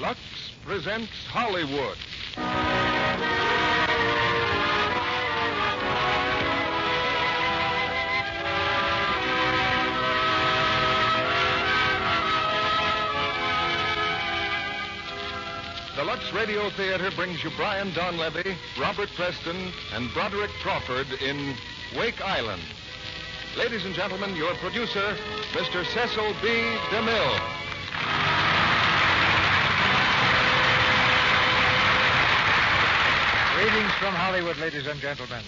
Lux presents Hollywood. The Lux Radio Theater brings you Brian Donlevy, Robert Preston, and Broderick Crawford in Wake Island. Ladies and gentlemen, your producer, Mr. Cecil B. DeMille. Greetings from Hollywood, ladies and gentlemen.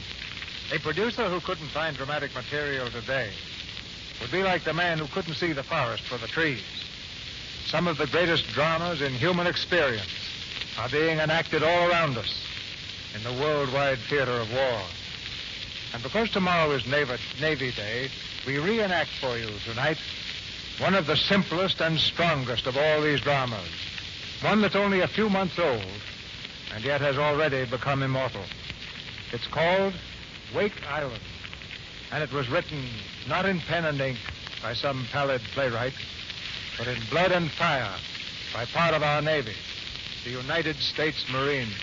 A producer who couldn't find dramatic material today would be like the man who couldn't see the forest for the trees. Some of the greatest dramas in human experience are being enacted all around us in the worldwide theater of war. And because tomorrow is Navy Day, we reenact for you tonight one of the simplest and strongest of all these dramas, one that's only a few months old and yet has already become immortal. It's called Wake Island, and it was written not in pen and ink by some pallid playwright, but in blood and fire by part of our Navy, the United States Marines.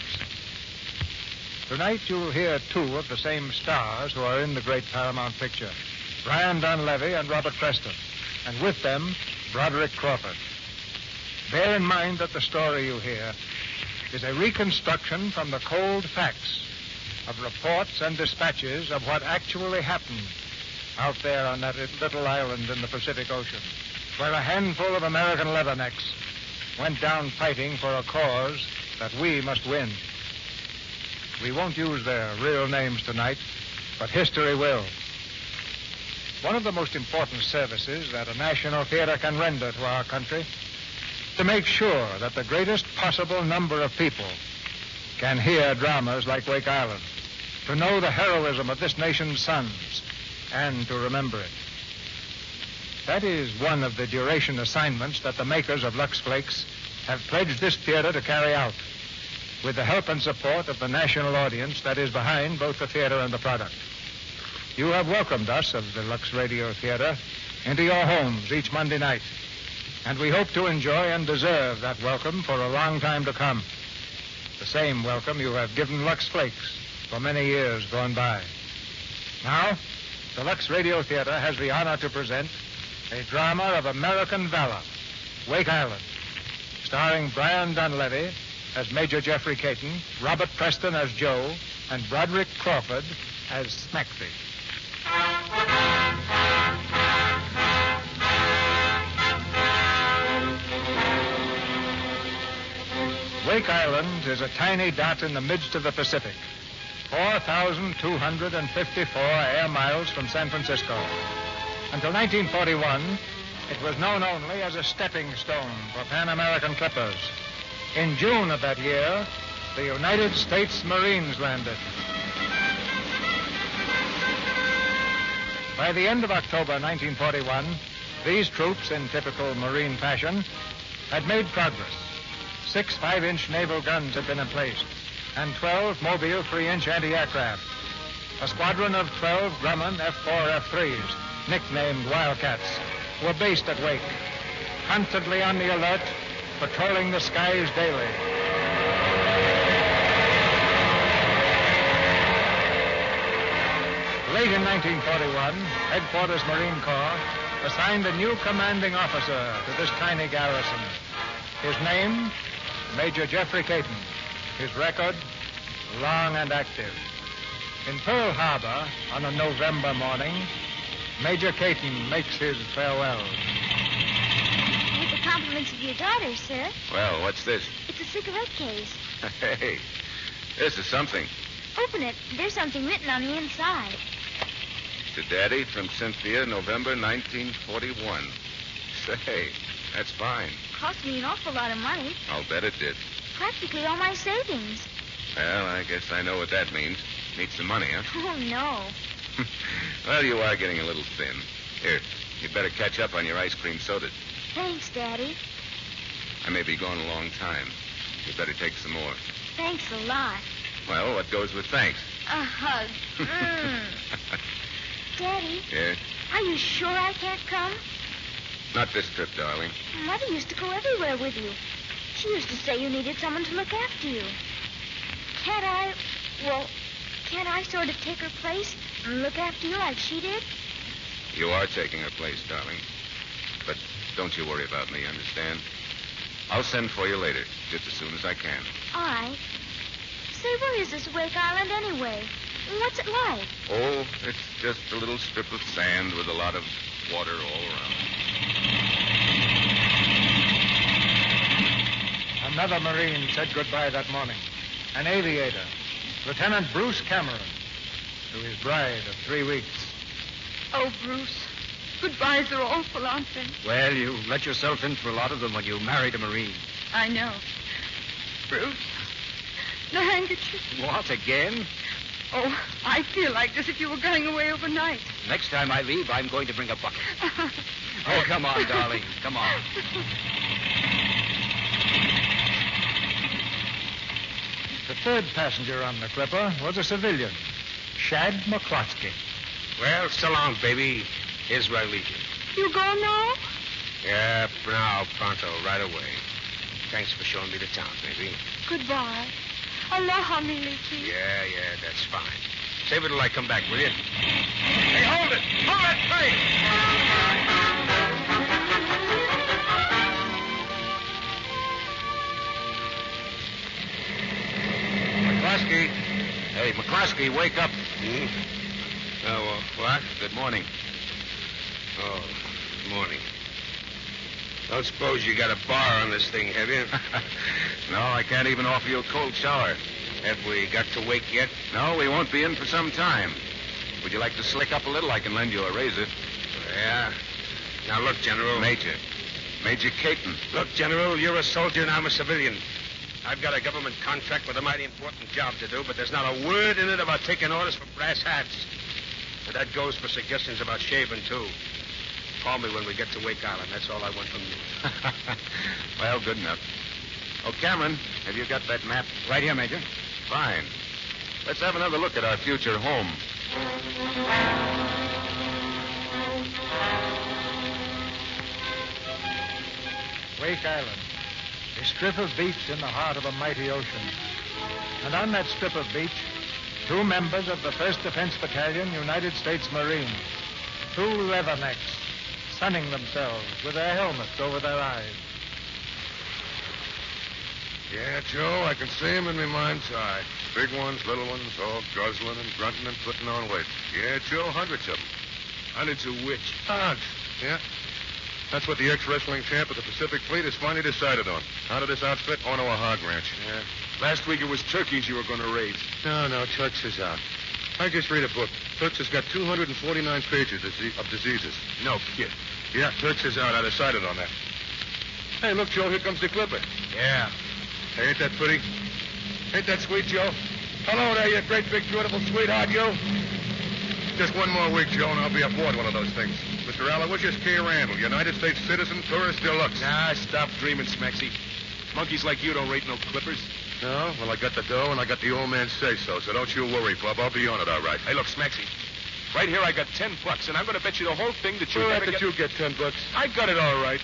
Tonight you'll hear two of the same stars who are in the great Paramount picture, Brian Donlevy and Robert Preston, and with them, Broderick Crawford. Bear in mind that the story you hear is a reconstruction from the cold facts of reports and dispatches of what actually happened out there on that little island in the Pacific Ocean, where a handful of American leathernecks went down fighting for a cause that we must win. We won't use their real names tonight, but history will. One of the most important services that a national theater can render to our country is to make sure that the greatest possible number of people can hear dramas like Wake Island, to know the heroism of this nation's sons, and to remember it. That is one of the duration assignments that the makers of Lux Flakes have pledged this theater to carry out, with the help and support of the national audience that is behind both the theater and the product. You have welcomed us of the Lux Radio Theater into your homes each Monday night, and we hope to enjoy and deserve that welcome for a long time to come. The same welcome you have given Lux Flakes for many years gone by. Now, the Lux Radio Theater has the honor to present a drama of American valor, Wake Island, starring Brian Donlevy as Major Jeffrey Caton, Robert Preston as Joe, and Broderick Crawford as Smacksy. Wake Island is a tiny dot in the midst of the Pacific, 4,254 air miles from San Francisco. Until 1941, it was known only as a stepping stone for Pan American clippers. In June of that year, the United States Marines landed. By the end of October 1941, these troops, in typical Marine fashion, had made progress. 6 5-inch naval guns had been emplaced, and 12 mobile 3-inch anti-aircraft. A squadron of 12 Grumman F-4 F-3s, nicknamed Wildcats, were based at Wake, constantly on the alert, patrolling the skies daily. Late in 1941, Headquarters Marine Corps assigned a new commanding officer to this tiny garrison. His name, Major Jeffrey Caton. His record, long and active. In Pearl Harbor, on a November morning, Major Caton makes his farewell. With the compliments of your daughter, sir. Well, what's this? It's a cigarette case. Hey, this is something. Open it. There's something written on the inside. To Daddy from Cynthia, November 1941. Say, that's fine. Cost me an awful lot of money. I'll bet it did. Practically all my savings. Well, I guess I know what that means. Need some money, huh? Oh, no. Well, you are getting a little thin. Here, you'd better catch up on your ice cream soda. Thanks, Daddy. I may be gone a long time. You'd better take some more. Thanks a lot. Well, what goes with thanks? A hug. Daddy? Yeah? Are you sure I can't come? Not this trip, darling. Mother used to go everywhere with you. She used to say you needed someone to look after you. Can't I sort of take her place and look after you like she did? You are taking her place, darling. But don't you worry about me, understand? I'll send for you later, just as soon as I can. All right. Say, where is this Wake Island anyway? What's it like? Oh, it's just a little strip of sand with a lot of water all around. Another Marine said goodbye that morning. An aviator, Lieutenant Bruce Cameron, to his bride of 3 weeks. Oh, Bruce. Goodbyes are awful, aren't they? Well, you let yourself in for a lot of them when you married a Marine. I know. Bruce, the handkerchief. What, again? Oh, I feel like as if you were going away overnight. Next time I leave, I'm going to bring a bucket. Oh, come on, darling. Come on. The third passenger on the Clipper was a civilian, Shad McCloskey. Well, so long, baby. Here's where I leave you. You go now? Yeah, now, pronto, right away. Thanks for showing me the town, baby. Goodbye. Aloha, Miliki. Yeah, that's fine. Save it till I come back, will you? Hey, hold it! Hold that McCloskey. Hey, McCloskey, wake up. Oh, what? Good morning. Oh, good morning. Don't suppose you got a bar on this thing, have you? No, I can't even offer you a cold shower. Have we got to wake yet? No, we won't be in for some time. Would you like to slick up a little? I can lend you a razor. Yeah. Now, look, General. Major Caton. Look, General, you're a soldier and I'm a civilian. I've got a government contract with a mighty important job to do, but there's not a word in it about taking orders from brass hats. And that goes for suggestions about shaving, too. Call me when we get to Wake Island. That's all I want from you. Well, good enough. Oh, Cameron, have you got that map? Right here, Major. Fine. Let's have another look at our future home. Wake Island, a strip of beach in the heart of a mighty ocean. And on that strip of beach, 2 members of the 1st Defense Battalion, United States Marines. 2 leathernecks, sunning themselves with their helmets over their eyes. Yeah, Joe, I can see him in my mind's eye. Big ones, little ones, all guzzling and grunting and putting on weight. Yeah, Joe, hundreds of them. Hundreds of which? Odds. Yeah. That's what the ex-wrestling champ of the Pacific Fleet has finally decided on. Out of this outfit, onto a hog ranch. Yeah. Last week it was turkeys you were going to raise. No, Turks is out. I just read a book. Turks has got 249 pages of diseases. No kid. Yeah, Turks is out. I decided on that. Hey, look, Joe, here comes the Clipper. Yeah. Hey, ain't that pretty? Ain't that sweet, Joe? Hello there, you great, big, beautiful sweetheart, you. Just one more week, Joe, and I'll be aboard one of those things. Mr. Aloysius K. Randall, United States citizen, tourist deluxe. Nah, stop dreaming, Smexy. Monkeys like you don't rate no clippers. No? Well, I got the dough, and I got the old man's say-so, so don't you worry, bub. I'll be on it all right. Hey, look, Smexy. Right here I got $10, and I'm going to bet you the whole thing that you never get... you get $10? I got it all right.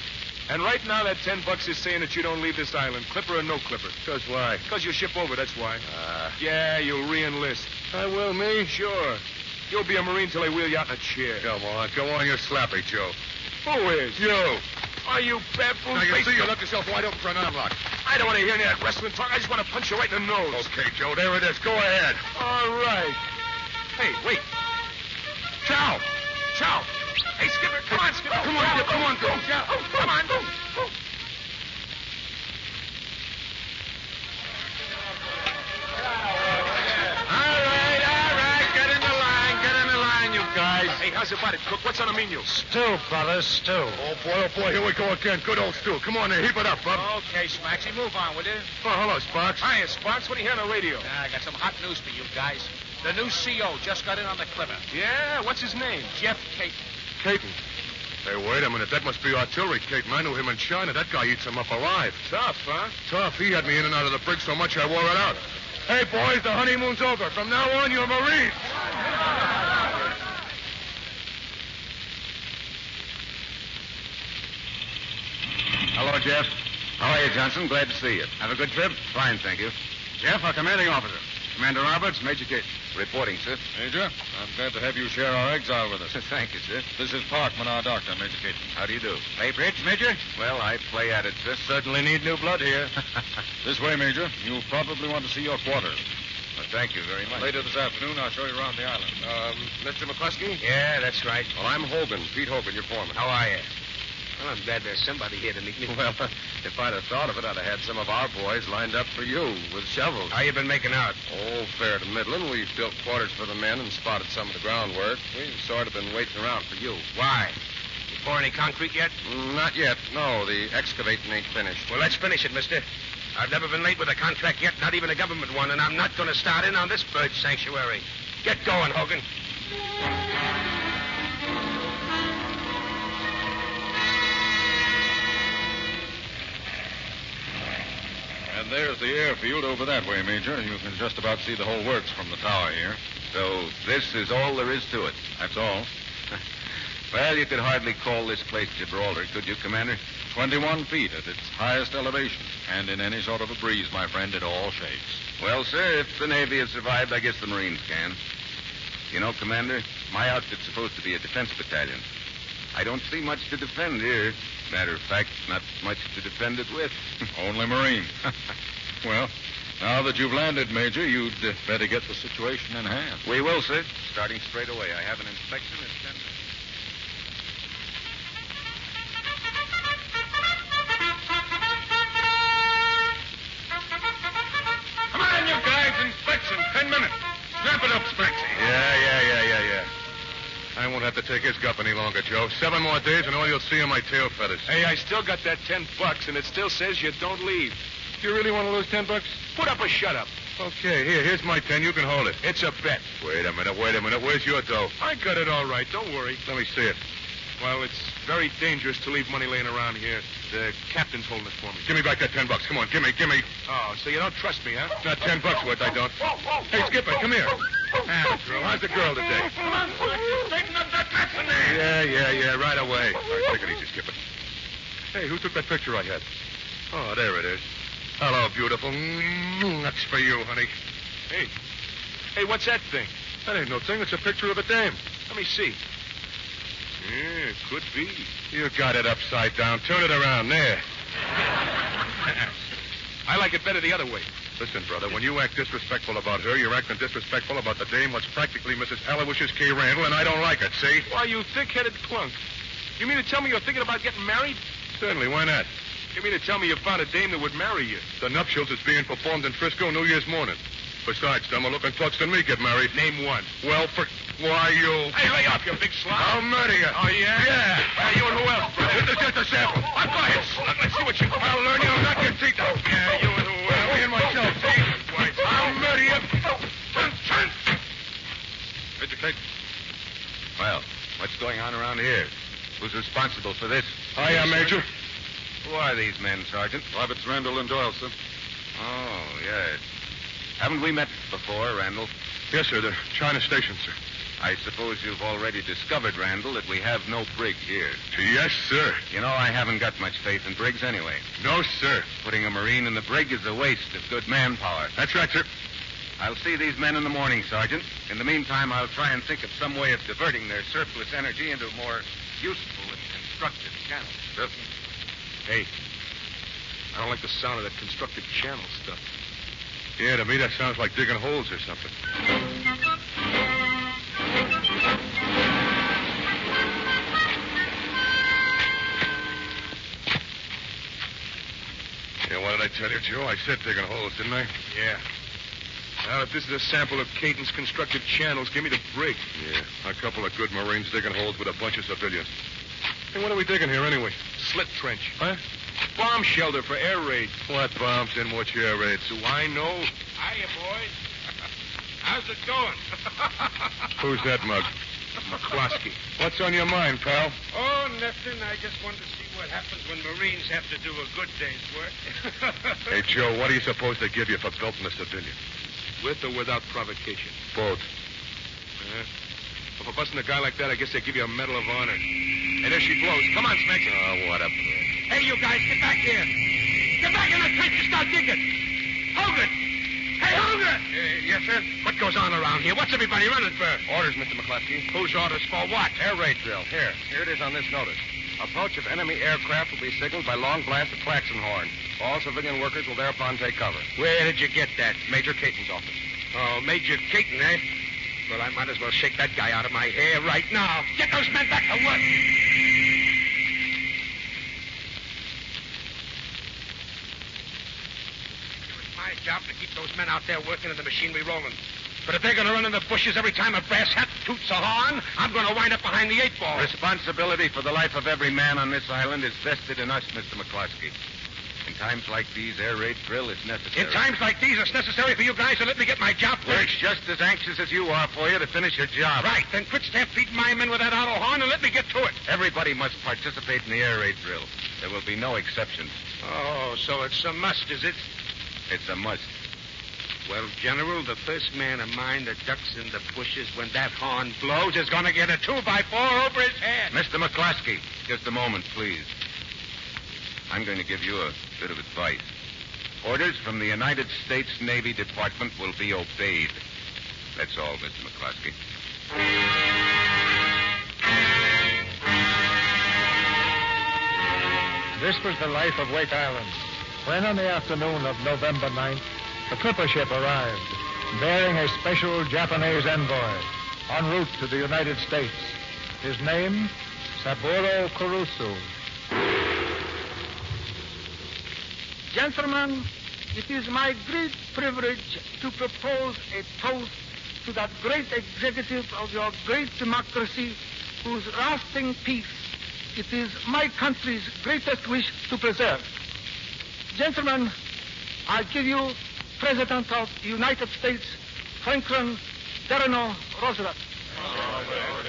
And right now that $10 is saying that you don't leave this island, clipper or no clipper. Because why? Because you ship over, that's why. Yeah, you'll re-enlist. I will, me? Sure. You'll be a Marine till they wheel you out in a chair. Come on, you're slappy, Joe. Who is? You. Are you baboon? Now, you see, you left yourself wide open for an arm lock. I don't want to hear any of that wrestling talk. I just want to punch you right in the nose. Okay, Joe, there it is. Go ahead. All right. Hey, wait. Chow. Hey, Skipper, come on, Skipper. Come on, Skip, come on, go. Come on, go. All right. Get in the line, you guys. Hey, how's about it, Cook? What's on the menu? Stew, brothers, stew. Oh, boy, here we go again. Good old stew. Come on there, heap it up, bub. Okay, Smaxy, move on, will you? Oh, hello, Sparks. Hiya, Sparks. What do you hear on the radio? I got some hot news for you guys. The new CO just got in on the Clipper. Yeah? What's his name? Jeff Caton. Caton. Hey, wait a minute. That must be artillery, Caton. I knew him in China. That guy eats him up alive. Tough, huh? Tough. He had me in and out of the brig so much I wore it out. Hey, boys, the honeymoon's over. From now on, you're Marines. Hello, Jeff. How are you, Johnson? Glad to see you. Have a good trip? Fine, thank you. Jeff, our commanding officer. Commander Roberts, Major Cates. Reporting, sir. Major, I'm glad to have you share our exile with us. Thank you, sir. This is Parkman, our doctor, Major Cates. How do you do? Play bridge, Major? Well, I play at it, sir. Certainly need new blood here. This way, Major. You'll probably want to see your quarters. Well, thank you very much. Later this afternoon, I'll show you around the island. Mr. McCluskey? Yeah, that's right. Well, I'm Hogan, Pete Hogan, your foreman. How are you? Well, I'm glad there's somebody here to meet me. Well, if I'd have thought of it, I'd have had some of our boys lined up for you with shovels. How you been making out? Oh, fair to middling. We've built quarters for the men and spotted some of the groundwork. We've sort of been waiting around for you. Why? You pour any concrete yet? Not yet. No, the excavating ain't finished. Well, let's finish it, mister. I've never been late with a contract yet, not even a government one, and I'm not going to start in on this bird sanctuary. Get going, Hogan. And there's the airfield over that way, Major. You can just about see the whole works from the tower here. So this is all there is to it. That's all. Well, you could hardly call this place Gibraltar, could you, Commander? 21 feet at its highest elevation. And in any sort of a breeze, my friend, it all shakes. Well, sir, if the Navy has survived, I guess the Marines can. You know, Commander, my outfit's supposed to be a defense battalion. I don't see much to defend here. Matter of fact, not much to defend it with. Only Marines. Well, now that you've landed, Major, you'd better get the situation in hand. We will, sir. Starting straight away. I have an inspection in 10 minutes. Come on, you guys. Inspection. 10 minutes. Snap it up, Spexy. Yeah. I won't have to take his gup any longer, Joe. 7 more days and all you'll see are my tail feathers. Hey, I still got that $10, and it still says you don't leave. Do you really want to lose $10? Put up or shut up. Okay, here's my 10. You can hold it. It's a bet. Wait a minute. Where's your dough? I got it all right. Don't worry. Let me see it. Well, it's very dangerous to leave money laying around here. The captain's holding it for me. Give me back that $10. Come on, give me. Oh, so you don't trust me, huh? Not $10 worth, I don't. Hey, Skipper, come here. Girl, how's the girl today? Come on, straighten up that mess in there. Yeah, right away. All right, take it easy, Skipper. Hey, who took that picture I had? Oh, there it is. Hello, beautiful. That's for you, honey. Hey, what's that thing? That ain't no thing. It's a picture of a dame. Let me see. Yeah, it could be. You got it upside down. Turn it around. There. I like it better the other way. Listen, brother, when you act disrespectful about her, you're acting disrespectful about the dame what's practically Mrs. Aloysius K. Randall, and I don't like it, see? Why, you thick-headed clunk. You mean to tell me you're thinking about getting married? Certainly, why not? You mean to tell me you found a dame that would marry you? The nuptials is being performed in Frisco New Year's morning. Besides, dumber-looking plucks than me get married. Name one. Well, why, you... Hey, lay off, you big slob. I'll murder you. Oh, yeah? Yeah. You and who else, brother? This is just a sample. Go ahead, slug. Let's see what you... I'll learn you to knock your teeth out. Yeah, you and who else? Me and myself, see? I'll murder you. Turn. Major Cates. Well, what's going on around here? Who's responsible for this? I am, Major. Who are these men, Sergeant? Roberts, Randall, and Doyle, sir. Oh, yes. Haven't we met before, Randall? Yes, sir. The China Station, sir. I suppose you've already discovered, Randall, that we have no brig here. Yes, sir. You know, I haven't got much faith in brigs anyway. No, sir. Putting a Marine in the brig is a waste of good manpower. That's right, sir. I'll see these men in the morning, Sergeant. In the meantime, I'll try and think of some way of diverting their surplus energy into a more useful and constructive channel. Yes. Hey, I don't like the sound of that constructed channel stuff. Yeah, to me that sounds like digging holes or something. Yeah, what did I tell you, Joe? I said digging holes, didn't I? Yeah. Now, if this is a sample of Caden's constructed channels, give me the brig. Yeah, a couple of good Marines digging holes with a bunch of civilians. Hey, what are we digging here anyway? Slit trench. Huh? Bomb shelter for air raid. What bombs in what air raids? Do I know? Hiya, boys. How's it going? Who's that mug? McCluskey. What's on your mind, pal? Oh, nothing. I just wanted to see what happens when Marines have to do a good day's work. Hey, Joe, what do you suppose they give you for belting a civilian? With or without provocation? Both. For busting a guy like that, I guess they give you a Medal of Honor. Hey, there she blows. Come on, Smack. Oh, what a... Hey, you guys, get back here. Yes, sir. What goes on around here? What's everybody running for? Orders, Mr. McCluskey. Whose orders for what? Air raid drill. Here it is on this notice. Approach of enemy aircraft will be signaled by long blast of klaxon horn. All civilian workers will thereupon take cover. Where did you get that? Major Caton's office. Oh, Major Caton, eh? Well, I might as well shake that guy out of my hair right now. Get those men back to work. It's my job to keep those men out there working and the machinery rolling. But if they're going to run in the bushes every time a brass hat toots a horn, I'm going to wind up behind the 8-ball. Responsibility for the life of every man on this island is vested in us, Mr. McCluskey. In times like these, air raid drill is necessary. In times like these, it's necessary for you guys to let me get my job We're finished. just as anxious as you are for you to finish your job. Right, then quit stampeding my men with that auto horn and let me get to it. Everybody must participate in the air raid drill. There will be no exceptions. Oh, so it's a must, is it? It's a must. Well, General, the first man of mine that ducks in the bushes when that horn blows is going to get a 2x4 over his head. Mr. McCluskey, just a moment, please. I'm going to give you a bit of advice. Orders from the United States Navy Department will be obeyed. That's all, Mr. McCluskey. This was the life of Wake Island, when on the afternoon of November 9th, a clipper ship arrived, bearing a special Japanese envoy, en route to the United States. His name, Saburo Kurusu. Gentlemen, it is my great privilege to propose a toast to that great executive of your great democracy whose lasting peace it is my country's greatest wish to preserve. Gentlemen, I give you President of the United States, Franklin Delano Roosevelt.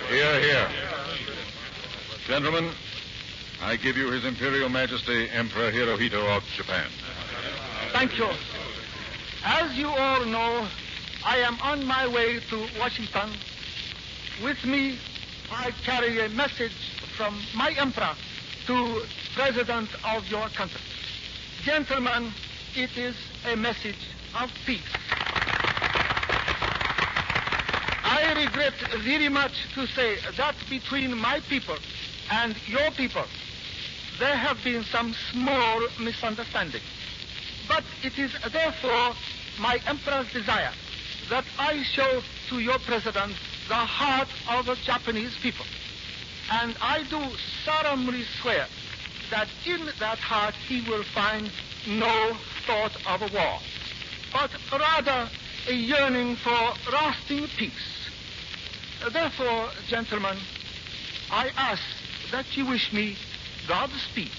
Hear, hear. Gentlemen, I give you His Imperial Majesty Emperor Hirohito of Japan. Thank you. As you all know, I am on my way to Washington. With me, I carry a message from my emperor to President of your country. Gentlemen, it is a message of peace. I regret very much to say that between my people and your people, there have been some small misunderstandings. But it is therefore my emperor's desire that I show to your president the heart of the Japanese people. And I do solemnly swear that in that heart he will find no thought of a war, but rather a yearning for lasting peace. Therefore, gentlemen, I ask that you wish me Godspeed.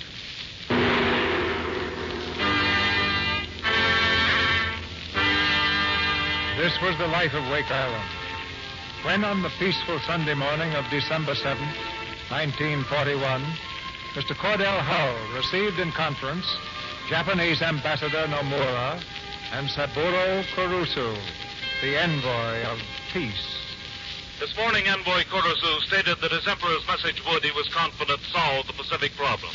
This was the life of Wake Island, when on the peaceful Sunday morning of December 7th, 1941, Mr. Cordell Hull received in conference Japanese Ambassador Nomura and Saburo Kurusu, the envoy of peace. This morning, Envoy Kurusu stated that his emperor's message would, he was confident, solve the Pacific problem.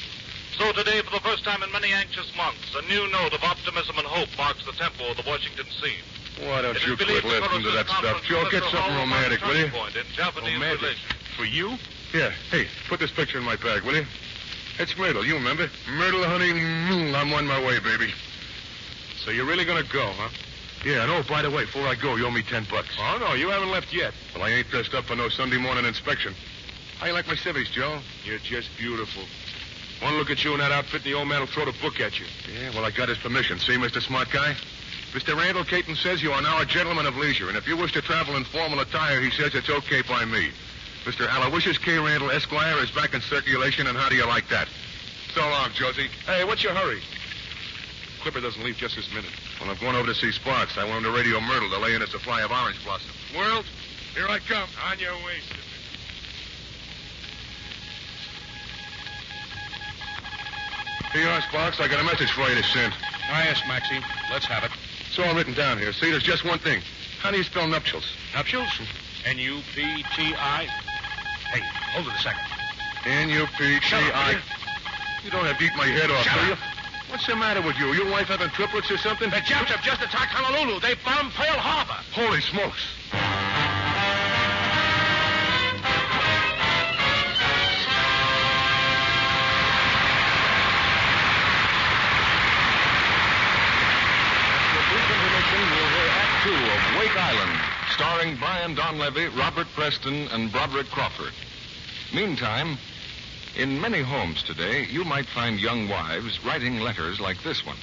So today, for the first time in many anxious months, a new note of optimism and hope marks the tempo of the Washington scene. Why don't you quit listening to that stuff, Joe? Get something romantic, will you? Romantic? For you? Yeah. Hey, put this picture in my bag, will you? It's Myrtle, you remember? Myrtle, honey, I'm on my way, baby. So you're really going to go, huh? Yeah, and oh, by the way, before I go, you owe me $10. Oh, no, you haven't left yet. Well, I ain't dressed up for no Sunday morning inspection. How you like my civvies, Joe? You're just beautiful. One look at you in that outfit, and the old man will throw the book at you. Yeah, well, I got his permission. See, Mr. Smart Guy? Mr. Randall Caton says you are now a gentleman of leisure, and if you wish to travel in formal attire, he says it's okay by me. Mr. Aloysius K. Randall, Esquire, is back in circulation, and how do you like that? So long, Josie. Hey, what's your hurry? Clipper doesn't leave just this minute. Well, I'm going over to see Sparks. I want him to radio Myrtle to lay in a supply of orange blossom. World, here I come. On your way, sir. Here you are, Sparks. I got a message for you to send. Ah, yes, Maxie. Let's have it. It's all written down here. See, there's just one thing. How do you spell nuptials? Nuptials? N-U-P-T-I. Hey, hold it a second. N-U-P-T-I. You don't have to eat my head off, do you? What's the matter with you? Your wife having triplets or something? The Japs have just attacked Honolulu. They bombed Pearl Harbor. Holy smokes. Act 2 of Wake Island, starring Brian Donlevy, Robert Preston, and Broderick Crawford. Meantime, in many homes today, you might find young wives writing letters like this one.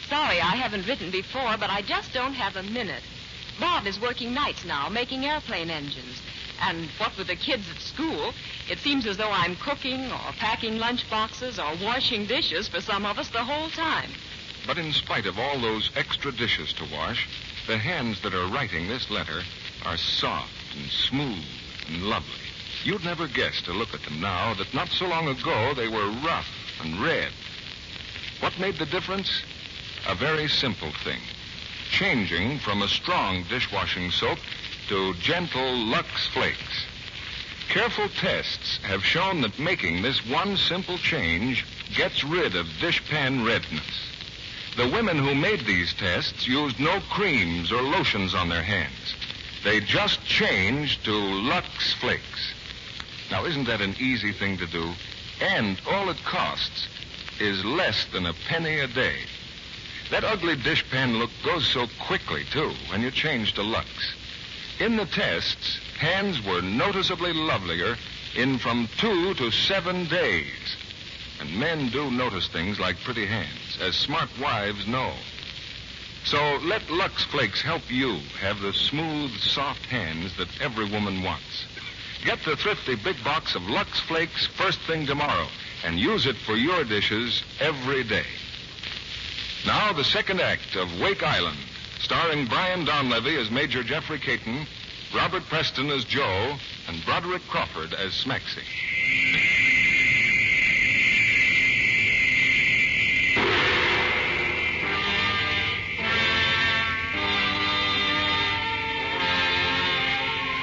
Sorry, I haven't written before, but I just don't have a minute. Bob is working nights now, making airplane engines. And what with the kids at school, it seems as though I'm cooking or packing lunch boxes or washing dishes for some of us the whole time. But in spite of all those extra dishes to wash, the hands that are writing this letter are soft and smooth and lovely. You'd never guess to look at them now that not so long ago they were rough and red. What made the difference? A very simple thing. Changing from a strong dishwashing soap to gentle Lux Flakes. Careful tests have shown that making this one simple change gets rid of dishpan redness. The women who made these tests used no creams or lotions on their hands. They just changed to Lux Flakes. Now, isn't that an easy thing to do? And all it costs is less than a penny a day. That ugly dishpan look goes so quickly, too, when you change to Lux. In the tests, hands were noticeably lovelier in from 2 to 7 days. And men do notice things like pretty hands, as smart wives know. So let Lux Flakes help you have the smooth, soft hands that every woman wants. Get the thrifty big box of Lux Flakes first thing tomorrow and use it for your dishes every day. Now, the second act of Wake Island, starring Brian Donlevy as Major Jeffrey Caton, Robert Preston as Joe, and Broderick Crawford as Smaxy.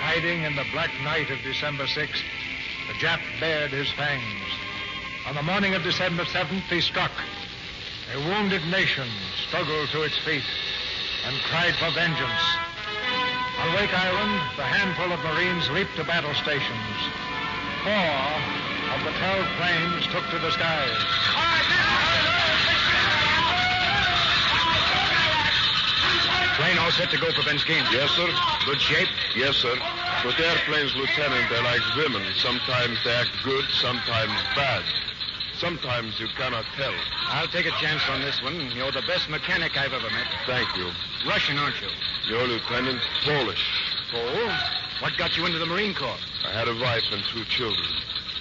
Hiding in the black night of December 6th, the Jap bared his fangs. On the morning of December 7th, he struck. A wounded nation struggled to its feet and cried for vengeance. On Wake Island, the handful of Marines leaped to battle stations. 4 of the 12 planes took to the skies. Plane all set to go for Benskin. Yes, sir. Good shape? Yes, sir. But airplanes, Lieutenant, they're like women. Sometimes they act good, sometimes bad. Sometimes you cannot tell. I'll take a chance on this one. You're the best mechanic I've ever met. Thank you. Russian, aren't you? You're Lieutenant Polish. Pole? What got you into the Marine Corps? I had a wife and 2 children.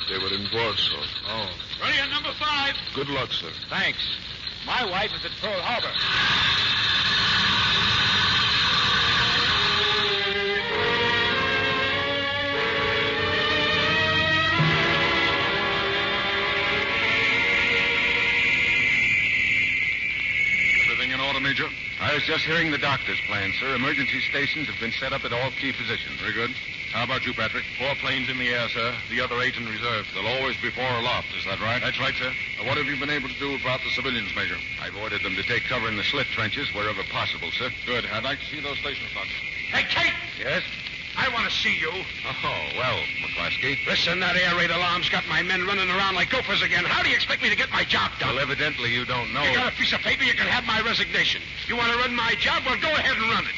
They were in Warsaw. Oh. Ready at number 5. Good luck, sir. Thanks. My wife is at Pearl Harbor. Major? I was just hearing the doctor's plan, sir. Emergency stations have been set up at all key positions. Very good. How about you, Patrick? 4 planes in the air, sir. The other 8 in reserve. They'll always be 4 aloft, is that right? That's right, sir. What have you been able to do about the civilians, Major? I've ordered them to take cover in the slit trenches wherever possible, sir. Good. I'd like to see those stations, Doctor. Hey, Kate! Yes? I want to see you. Oh, well, McCluskey. Listen, that air raid alarm's got my men running around like gophers again. How do you expect me to get my job done? Well, evidently you don't know. You got a piece of paper, you can have my resignation. You want to run my job? Well, go ahead and run it.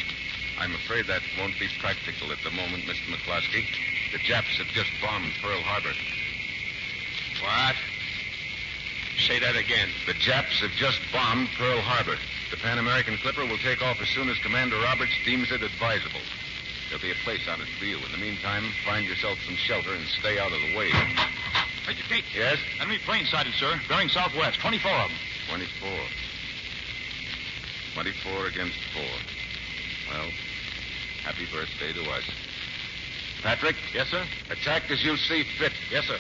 I'm afraid that won't be practical at the moment, Mr. McCluskey. The Japs have just bombed Pearl Harbor. What? Say that again. The Japs have just bombed Pearl Harbor. The Pan American Clipper will take off as soon as Commander Roberts deems it advisable. There'll be a place on it for you. In the meantime, find yourself some shelter and stay out of the way. Major Kate. Yes? Enemy plane sighted, sir. Bearing southwest. 24 of them. 24. 24 against 4. Well, happy birthday to us. Patrick? Yes, sir? Attack as you see fit. Yes, sir.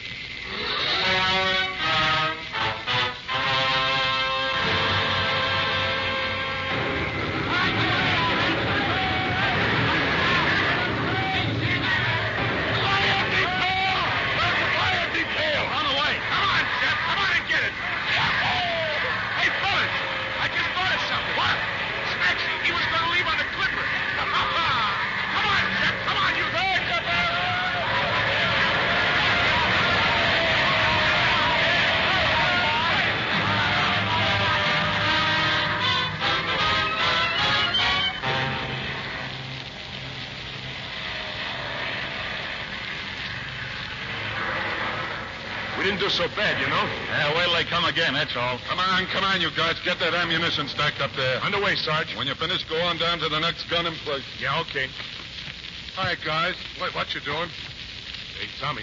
didn't do so bad, you know. Yeah, wait till they come again, that's all. Come on, you guys. Get that ammunition stacked up there. Underway, Sarge. When you finish, go on down to the next gun in place. Yeah, okay. All right, guys. What you doing? Hey, Tommy.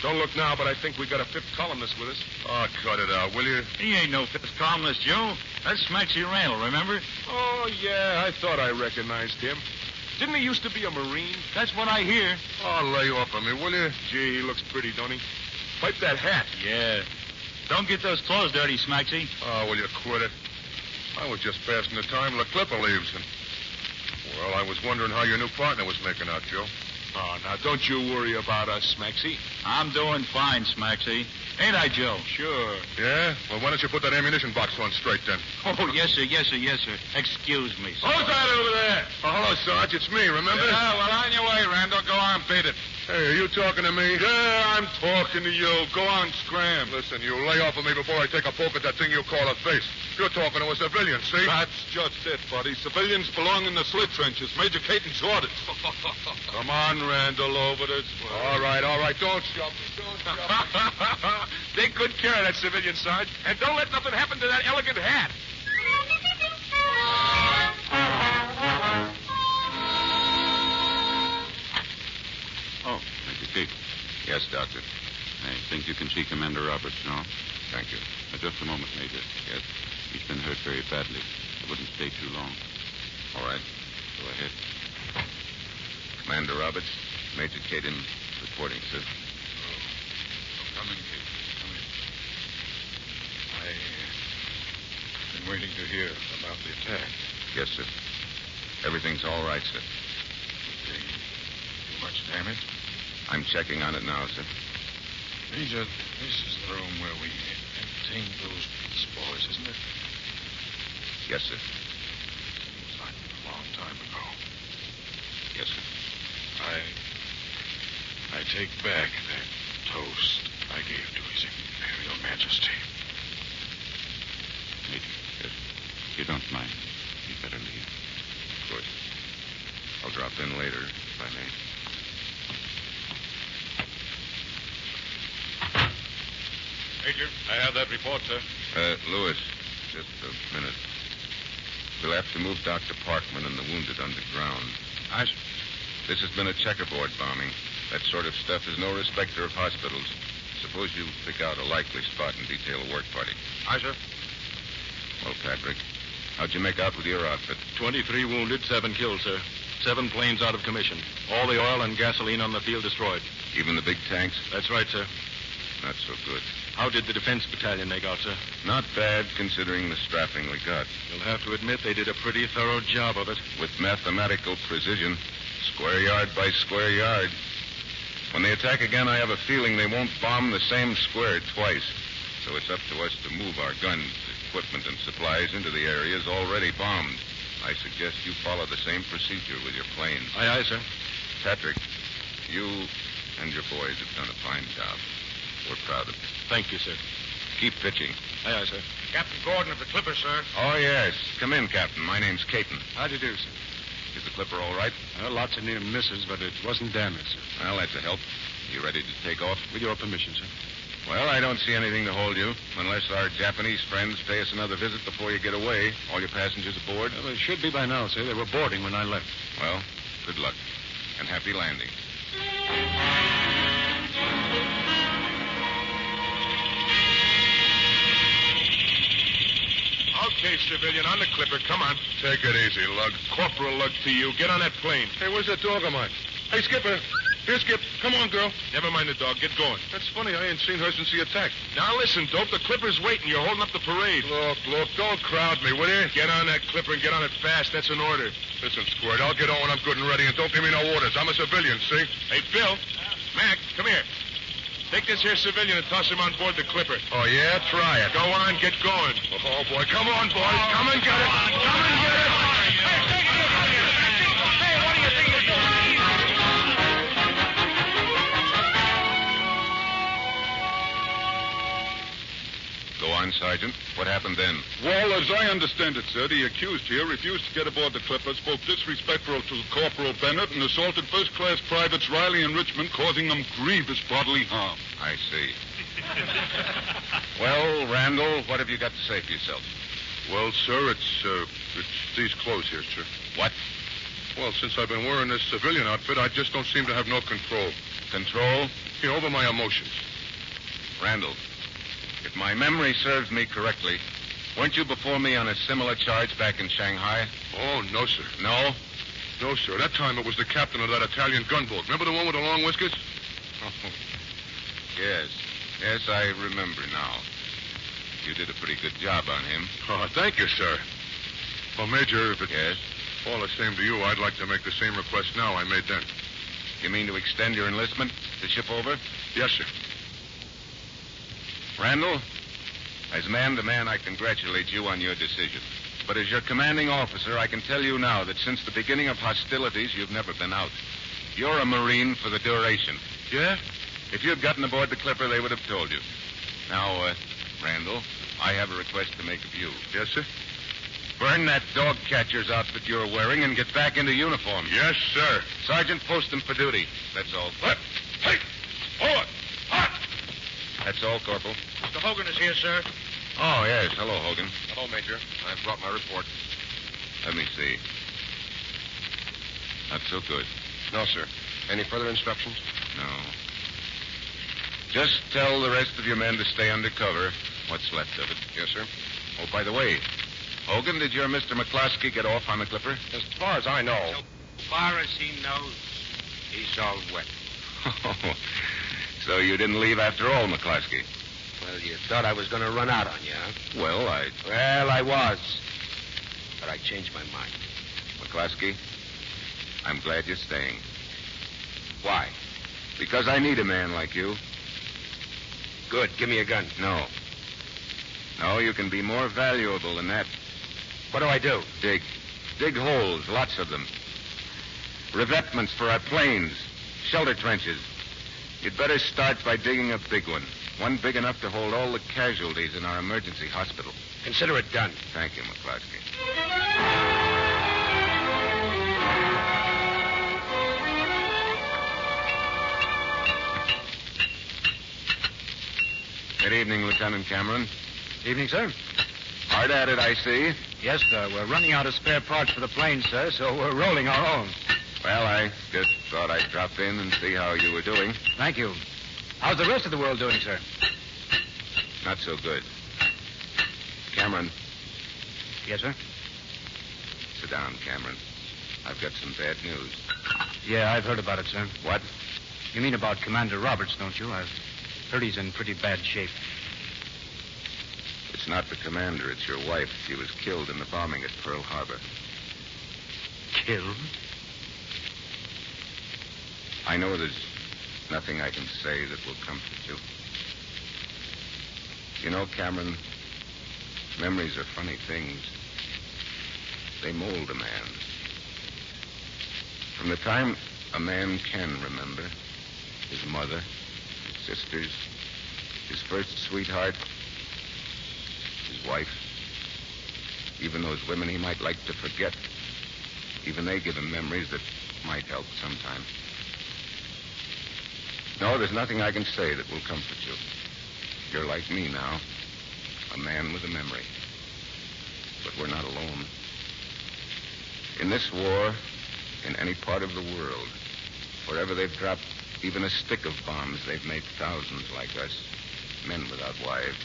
Don't look now, but I think we got a fifth columnist with us. Oh, cut it out, will you? He ain't no fifth columnist, Joe. That's Smaxy Randall, remember? Oh, yeah, I thought I recognized him. Didn't he used to be a Marine? That's what I hear. Oh, lay off of me, will you? Gee, he looks pretty, don't he? Wipe that hat. Yeah. Don't get those clothes dirty, Smaxy. Oh, will you quit it? I was just passing the time till the clipper leaves. And, well, I was wondering how your new partner was making out, Joe. Oh, now, don't you worry about us, Smaxy. I'm doing fine, Smaxy. Ain't I, Joe? Sure. Yeah? Well, why don't you put that ammunition box on straight, then? Oh, yes, sir. Excuse me, sir. Who's that over there? Oh, hello, Sarge. It's me, remember? Yeah, well, on your way, Randall. Go on, beat it. Hey, are you talking to me? Yeah, I'm talking to you. Go on, scram. Listen, you lay off of me before I take a poke at that thing you call a face. You're talking to a civilian, see? That's just it, buddy. Civilians belong in the slit trenches. Major Caton's orders. Come on, Randall, over this way. All right. Don't shove me. Take good care of that civilian, Sarge. And don't let nothing happen to that elegant hat. Oh, Major Caton. Yes, Doctor. I think you can see Commander Roberts now. Thank you. Just a moment, Major. Yes. He's been hurt very badly. I wouldn't stay too long. All right. Go ahead. Commander Roberts, Major Caton reporting, sir. Come in, Kate. Come in. I've been waiting to hear about the attack. Yes, sir. Everything's all right, sir. Too much damage? I'm checking on it now, sir. Major, this is the room where we obtained those spores, isn't it? Yes, sir. Seems like a long time ago. Yes, sir. I take back that toast I gave to His Imperial Majesty. Major, yes. If you don't mind, you'd better leave. Of course. I'll drop in later, if I may. Major, I have that report, sir. Lewis, just a minute. We'll have to move Dr. Parkman and the wounded underground. Aye, sir. This has been a checkerboard bombing. That sort of stuff is no respecter of hospitals. Suppose you pick out a likely spot and detail a work party. Aye, sir. Well, Patrick, how'd you make out with your outfit? 23 wounded, 7 killed, sir. 7 planes out of commission. All the oil and gasoline on the field destroyed. Even the big tanks? That's right, sir. Not so good. How did the defense battalion make out, sir? Not bad, considering the strapping we got. You'll have to admit they did a pretty thorough job of it. With mathematical precision, square yard by square yard. When they attack again, I have a feeling they won't bomb the same square twice. So it's up to us to move our guns, equipment, and supplies into the areas already bombed. I suggest you follow the same procedure with your planes. Aye, sir. Patrick, you and your boys have done a fine job. We're proud of you. Thank you, sir. Keep pitching. Aye, sir. Captain Gordon of the Clipper, sir. Oh, yes. Come in, Captain. My name's Caton. How do you do, sir? Is the Clipper all right? Lots of near misses, but it wasn't damaged, sir. Well, that's a help. You ready to take off? With your permission, sir. Well, I don't see anything to hold you, unless our Japanese friends pay us another visit before you get away. All your passengers aboard? Well, they should be by now, sir. They were boarding when I left. Well, good luck, and happy landing. Okay, civilian, on the Clipper. Come on. Take it easy, Lug. Corporal Lug to you. Get on that plane. Hey, where's that dog of mine? Hey, Skipper. Here, Skip. Come on, girl. Never mind the dog. Get going. That's funny. I ain't seen her since the attack. Now listen, Dope. The Clipper's waiting. You're holding up the parade. Look. Don't crowd me, will you? Get on that Clipper and get on it fast. That's an order. Listen, Squirt, I'll get on when I'm good and ready, and don't give me no orders. I'm a civilian, see? Hey, Bill. Mac, come here. Take this here civilian and toss him on board the Clipper. Oh, yeah? Try it. Go on. Get going. Oh, boy. Come on, boys. Come and get it. Come and get it. Hey, take it easy. Hey, what do you think you're doing? Go on, Sergeant. What happened then? Well, as I understand it, sir, the accused here refused to get aboard the Clipper, spoke disrespectful to Corporal Bennett, and assaulted first-class privates Riley and Richmond, causing them grievous bodily harm. I see. Well, Randall, what have you got to say for yourself? Well, sir, it's these clothes here, sir. What? Well, since I've been wearing this civilian outfit, I just don't seem to have no control. Control? Yeah, over my emotions. Randall, if my memory serves me correctly, weren't you before me on a similar charge back in Shanghai? Oh, no, sir. No? No, sir. That time it was the captain of that Italian gunboat. Remember the one with the long whiskers? Oh, yes. Yes, I remember now. You did a pretty good job on him. Oh, thank you, sir. Well, Major, if it's Yes? all the same to you, I'd like to make the same request now I made then. You mean to extend your enlistment to ship over? Yes, sir. Randall, as man to man, I congratulate you on your decision. But as your commanding officer, I can tell you now that since the beginning of hostilities, you've never been out. You're a Marine for the duration. Yeah? If you'd gotten aboard the Clipper, they would have told you. Now, Randall, I have a request to make of you. Yes, sir? Burn that dog catcher's outfit you're wearing and get back into uniform. Yes, sir. Sergeant, post him for duty. That's all. What? Hey! Forward! Hot! That's all, Corporal. Mr. Hogan is here, sir. Oh, yes. Hello, Hogan. Hello, Major. I've brought my report. Let me see. Not so good. No, sir. Any further instructions? No. Just tell the rest of your men to stay under cover, what's left of it. Yes, sir. Oh, by the way, Hogan, did your Mr. McCloskey get off on the Clipper? As far as I know. As far as he knows, he's all wet. So you didn't leave after all, McCloskey? Well, you thought I was going to run out on you, huh? Well, I was. But I changed my mind. McCloskey, I'm glad you're staying. Why? Because I need a man like you. Good. Give me a gun. No. No, you can be more valuable than that. What do I do? Dig. Dig holes, lots of them. Revetments for our planes. Shelter trenches. You'd better start by digging a big one. One big enough to hold all the casualties in our emergency hospital. Consider it done. Thank you, McCloskey. Good evening, Lieutenant Cameron. Evening, sir. Hard at it, I see. Yes, sir. We're running out of spare parts for the plane, sir, so we're rolling our own. Well, I just thought I'd drop in and see how you were doing. Thank you. How's the rest of the world doing, sir? Not so good. Cameron. Yes, sir? Sit down, Cameron. I've got some bad news. Yeah, I've heard about it, sir. What? You mean about Commander Roberts, don't you? I've heard he's in pretty bad shape. It's not the commander, it's your wife. She was killed in the bombing at Pearl Harbor. Killed? I know there's nothing I can say that will comfort you. You know, Cameron, memories are funny things. They mold a man. From the time a man can remember, his mother, his sisters, his first sweetheart, his wife, even those women he might like to forget, even they give him memories that might help sometime. No, there's nothing I can say that will comfort you. You're like me now, a man with a memory. But we're not alone. In this war, in any part of the world, wherever they've dropped even a stick of bombs, they've made thousands like us, men without wives,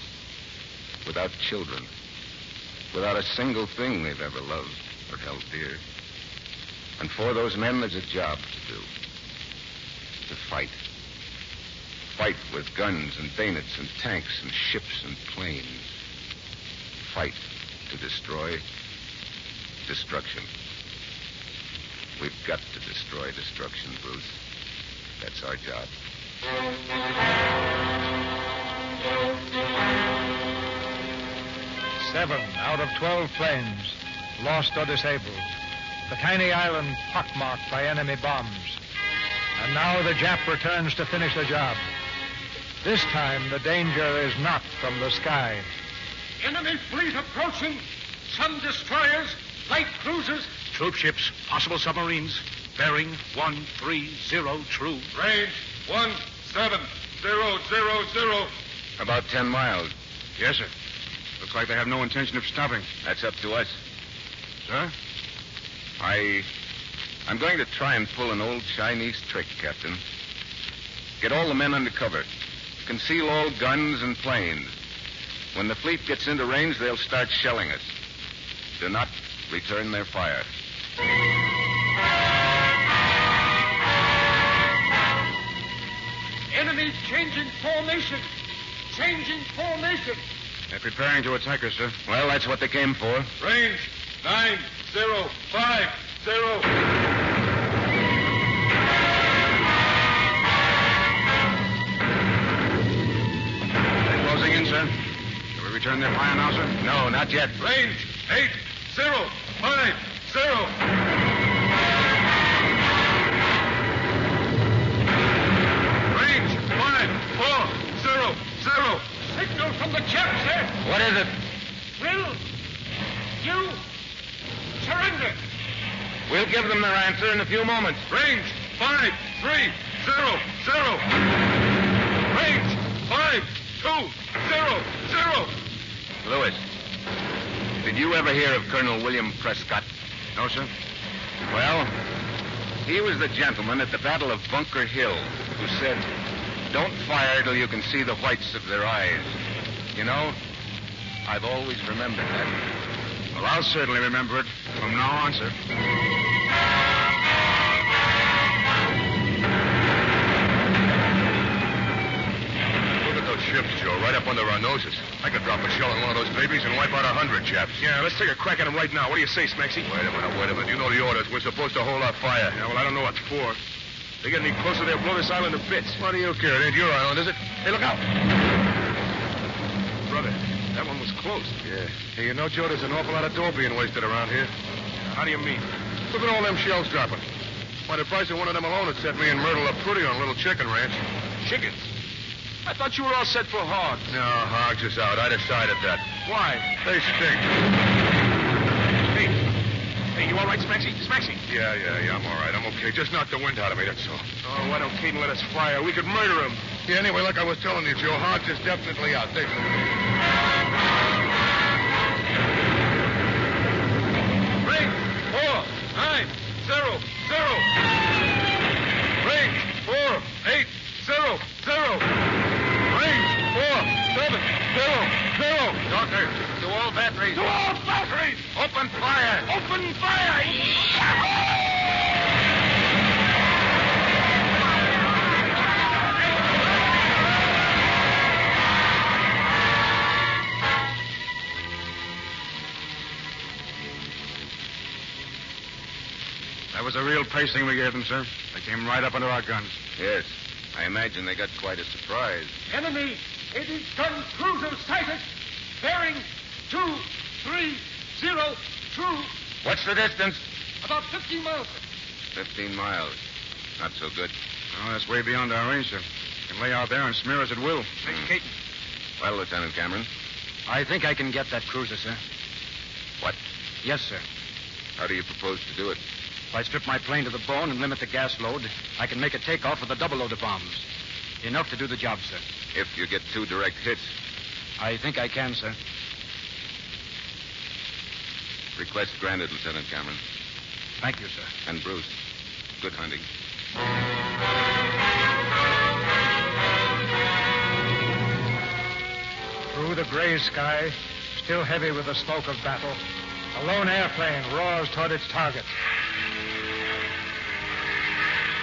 without children, without a single thing they've ever loved or held dear. And for those men, there's a job to do. To fight. Fight with guns and bayonets and tanks and ships and planes. Fight to destroy destruction. We've got to destroy destruction, Bruce. That's our job. 7 out of 12 planes lost or disabled. The tiny island pockmarked by enemy bombs. And now the Jap returns to finish the job. This time, the danger is not from the sky. Enemy fleet approaching. Some destroyers, light cruisers. Troop ships, possible submarines. Bearing 130 true. Range 1700. About 10 miles. Yes, sir. Looks like they have no intention of stopping. That's up to us. Sir? I'm going to try and pull an old Chinese trick, Captain. Get all the men under cover. Conceal all guns and planes. When the fleet gets into range, they'll start shelling us. Do not return their fire. Enemy changing formation. Changing formation. They're preparing to attack us, sir. Well, that's what they came for. Range 9050. They're closing in, sir. Shall we return their fire now, sir? No, not yet. Range 8050. Range 5400. Signal from the camp, sir. What is it? Will you surrender? We'll give them their answer in a few moments. Range 5300. Range 5200. Lewis, did you ever hear of Colonel William Prescott? No, sir. Well, he was the gentleman at the Battle of Bunker Hill who said, "Don't fire till you can see the whites of their eyes." You know, I've always remembered that. Well, I'll certainly remember it from now on, sir. Look at those ships, Joe, right up under our noses. I could drop a shell on one of those babies and wipe out 100 chaps. Yeah, let's take a crack at them right now. What do you say, Smaxy? Wait a minute. You know the orders. We're supposed to hold our fire. Yeah, well, I don't know what for. They get any closer, they'll blow this island to bits. What do you care? It ain't your island, is it? Hey, look out. Brother, that one was close. Yeah. Hey, you know, Joe, there's an awful lot of dough being wasted around here. How do you mean? Look at all them shells dropping. Why, the price of one of them alone would set me and Myrtle up pretty on a little chicken ranch. Chickens? I thought you were all set for hogs. No, hogs is out. I decided that. Why? They stink. Hey, you all right, Smaxy? Smaxy? Yeah, I'm all right. I'm okay. Just knock the wind out of me, that's all. Oh, why don't Caden let us fire? We could murder him. Yeah, anyway, like I was telling you, Joe, hogs is definitely out. Range 4900. Range 4800. Range 4700. Doctor, to all batteries. To all batteries! Open fire! Open fire! That was a real pacing we gave them, sir. They came right up under our guns. Yes. I imagine they got quite a surprise. Enemy 80-gun cruiser sighted. Bearing 2302. What's the distance? About 15 miles. 15 miles. Not so good. Oh, that's way beyond our range, sir. We can lay out there and smear us at will. Hey, Caton. Well, Lieutenant Cameron. I think I can get that cruiser, sir. What? Yes, sir. How do you propose to do it? If I strip my plane to the bone and limit the gas load, I can make a takeoff with a double load of bombs. Enough to do the job, sir. If you get 2 direct hits. I think I can, sir. Request granted, Lieutenant Cameron. Thank you, sir. And Bruce, good hunting. Through the gray sky, still heavy with the smoke of battle, a lone airplane roars toward its target.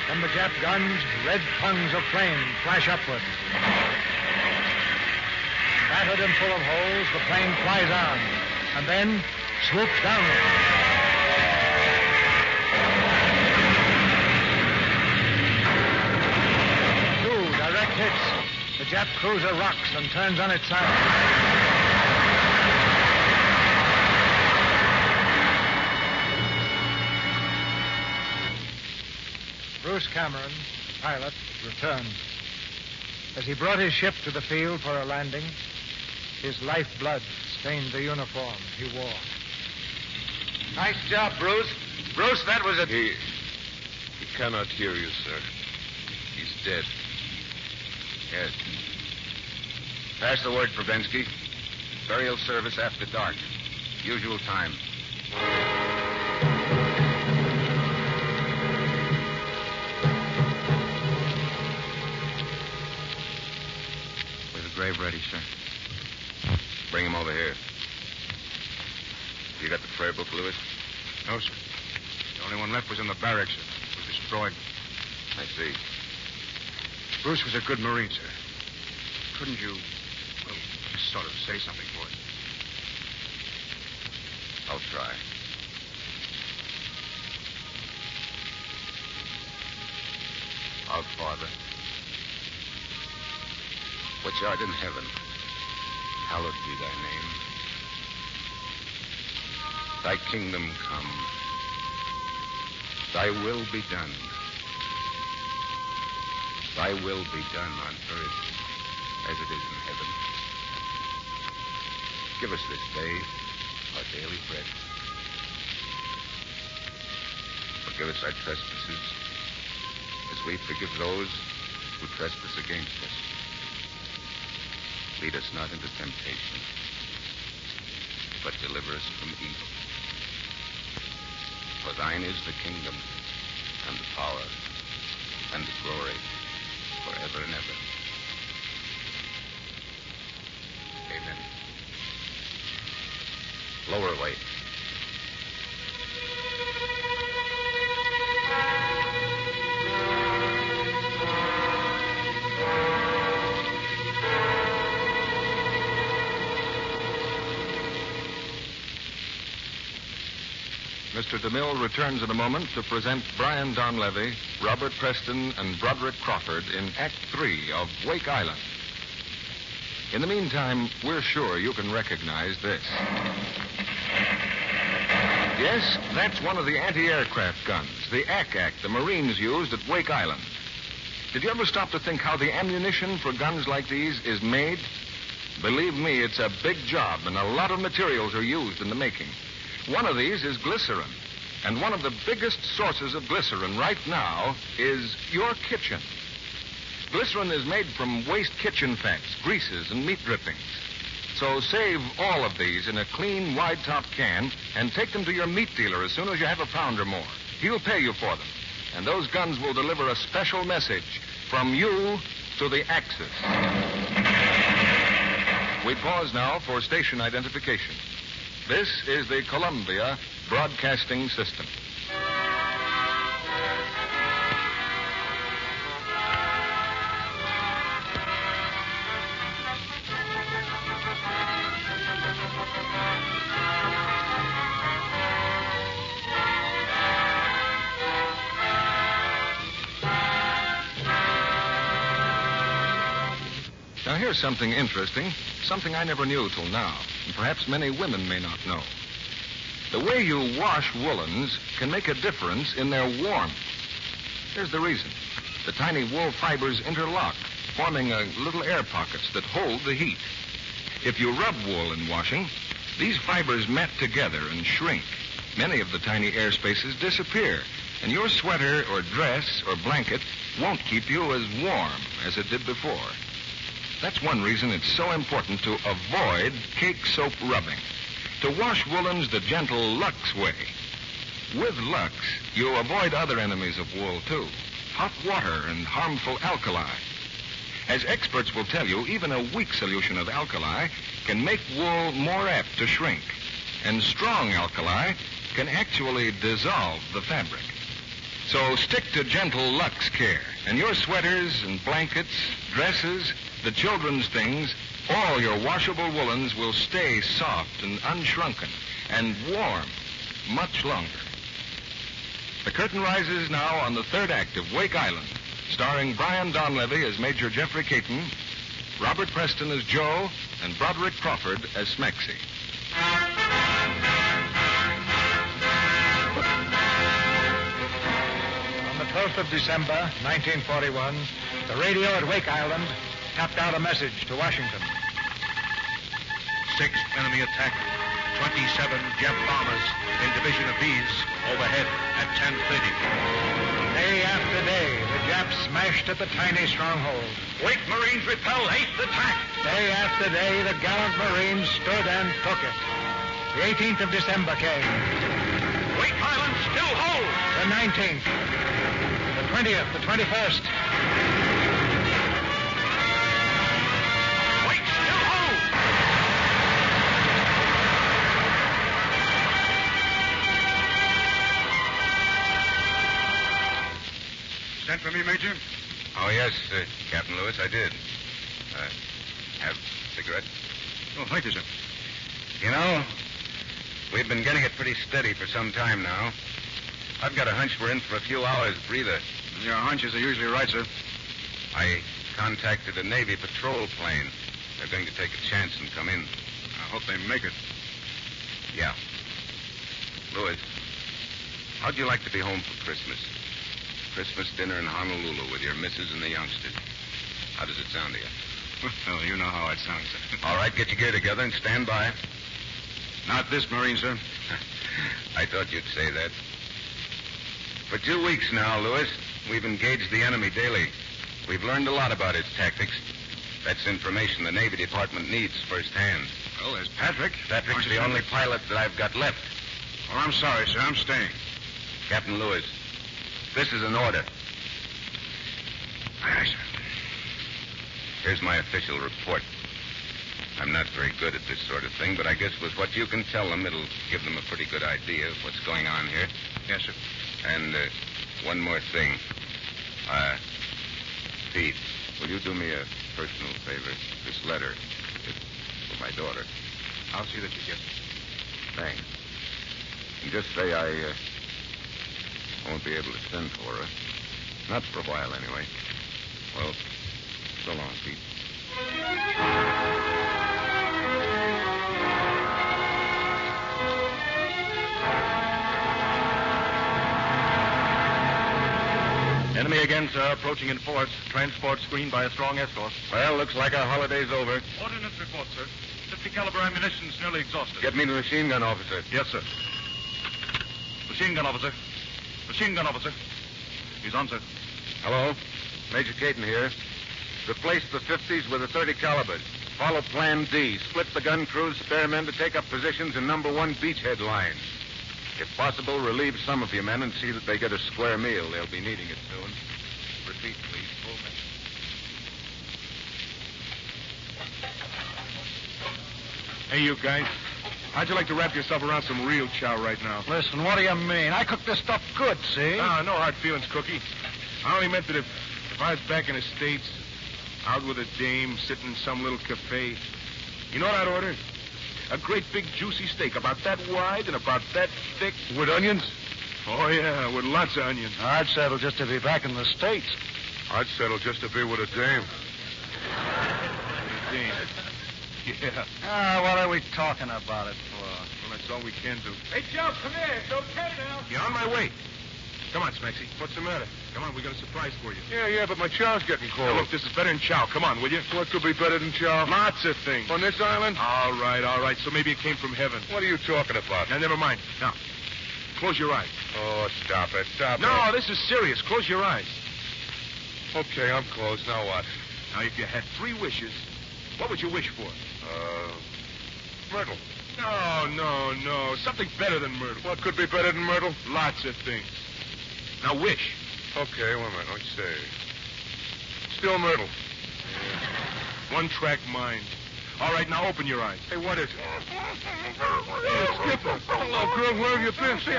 From the Jap guns, red tongues of flame flash upward. Battered and full of holes, the plane flies on, and then swoops downward. 2 direct hits. The Jap cruiser rocks and turns on its side. Bruce Cameron, pilot, returns. As he brought his ship to the field for a landing, his lifeblood stained the uniform he wore. Nice job, Bruce. Bruce, that was a... He cannot hear you, sir. He's dead. Yes. Pass the word, Probensky. Burial service after dark. Usual time. With the grave ready, sir. Bring him over here. You got the prayer book, Lewis? No, sir. The only one left was in the barracks. It was destroyed. I see. Bruce was a good Marine, sir. Couldn't you, well, just sort of say something for us? I'll try. Our Father, which art in heaven, hallowed be thy name. Thy kingdom come. Thy will be done. Thy will be done on earth as it is in heaven. Give us this day our daily bread. Forgive us our trespasses as we forgive those who trespass against us. Lead us not into temptation, but deliver us from evil. For thine is the kingdom, and the power, and the glory, forever and ever. Amen. Lower weight. Mr. DeMille returns in a moment to present Brian Donlevy, Robert Preston, and Broderick Crawford in Act 3 of Wake Island. In the meantime, we're sure you can recognize this. Yes, that's one of the anti-aircraft guns, the ACAC the Marines used at Wake Island. Did you ever stop to think how the ammunition for guns like these is made? Believe me, it's a big job, and a lot of materials are used in the making. One of these is glycerin, and one of the biggest sources of glycerin right now is your kitchen. Glycerin is made from waste kitchen fats, greases, and meat drippings. So save all of these in a clean, wide-top can and take them to your meat dealer as soon as you have a pound or more. He'll pay you for them, and those guns will deliver a special message from you to the Axis. We pause now for station identification. This is the Columbia Broadcasting System. Now, here's something interesting, something I never knew till now, and perhaps many women may not know. The way you wash woolens can make a difference in their warmth. Here's the reason. The tiny wool fibers interlock, forming little air pockets that hold the heat. If you rub wool in washing, these fibers mat together and shrink. Many of the tiny air spaces disappear, and your sweater or dress or blanket won't keep you as warm as it did before. That's one reason it's so important to avoid cake soap rubbing. To wash woolens the gentle Lux way. With Lux, you avoid other enemies of wool, too. Hot water and harmful alkali. As experts will tell you, even a weak solution of alkali can make wool more apt to shrink. And strong alkali can actually dissolve the fabric. So stick to gentle Lux care, and your sweaters and blankets, dresses, the children's things, all your washable woolens will stay soft and unshrunken and warm much longer. The curtain rises now on the third act of Wake Island, starring Brian Donlevy as Major Jeffrey Caton, Robert Preston as Joe, and Broderick Crawford as Smexy. On the 12th of December, 1941, the radio at Wake Island tapped out a message to Washington. 6th enemy attack. 27 Jap bombers in Division of B's overhead at 10:30. Day after day, the Japs smashed at the tiny stronghold. Wake Marines repel 8th attack. Day after day, the gallant Marines stood and took it. The 18th of December came. Wake Island still holds. The 19th. The 20th, the 21st. Wake still holds. Sent for me, Major? Oh, yes, Captain Lewis, I did. Have a cigarette? Oh, thank you, sir. You know, we've been getting it pretty steady for some time now. I've got a hunch we're in for a few hours breather. Your hunches are usually right, sir. I contacted a Navy patrol plane. They're going to take a chance and come in. I hope they make it. Yeah. Lewis, how'd you like to be home for Christmas? Christmas dinner in Honolulu with your missus and the youngsters. How does it sound to you? Well, you know how it sounds, sir. All right, get your gear together and stand by. Not this Marine, sir. I thought you'd say that. For 2 weeks now, Lewis, we've engaged the enemy daily. We've learned a lot about his tactics. That's information the Navy Department needs firsthand. Well, there's Patrick. Patrick's the only pilot that I've got left. Oh, I'm sorry, sir. I'm staying. Captain Lewis, this is an order. Aye, sir. Here's my official report. I'm not very good at this sort of thing, but I guess with what you can tell them, it'll give them a pretty good idea of what's going on here. Yes, sir. And one more thing. Pete, will you do me a personal favor? This letter is for my daughter. I'll see that you get it. Thanks. And just say I won't be able to send for her. Not for a while, anyway. Well, so long, Pete. Enemy again, sir. Approaching in force. Transport screened by a strong escort. Well, looks like our holiday's over. Ordnance report, sir. 50 caliber ammunition's nearly exhausted. Get me the machine gun officer. Yes, sir. Machine gun officer. Machine gun officer. He's on, sir. Hello? Major Caton here. Replace the 50s with the 30 calibers. Follow Plan D. Split the gun crews, spare men to take up positions in number 1 beachhead line. If possible, relieve some of your men and see that they get a square meal. They'll be needing it soon. Repeat, please. Full mission. Hey, you guys. How'd you like to wrap yourself around some real chow right now? Listen, what do you mean? I cook this stuff good, see? No hard feelings, Cookie. I only meant that if I was back in the States, out with a dame, sitting in some little cafe, you know what I'd order? A great big juicy steak, about that wide and about that thick. With onions? Oh, yeah, with lots of onions. I'd settle just to be back in the States. I'd settle just to be with a dame. Dame. Yeah. What are we talking about it for? Well, that's all we can do. Hey, Joe, come here. It's okay now. Yeah, on my way. Come on, Smexy. What's the matter? Come on, we got a surprise for you. Yeah, but my chow's getting cold. Now, look, this is better than chow. Come on, will you? What could be better than chow? Lots of things. On this island? All right. So maybe it came from heaven. What are you talking about? Now, never mind. Now, close your eyes. Oh, stop it. No, this is serious. Close your eyes. Okay, I'm closed. Now what? Now, if you had 3 wishes, what would you wish for? Myrtle. No. Something better than myrtle. What could be better than myrtle? Lots of things. Now, wish. Okay, wait a minute. Let's see. Still myrtle. Yeah. One-track mind. All right, now open your eyes. Hey, what is it? It's Skipper. Hello, girl. Where have you been? See,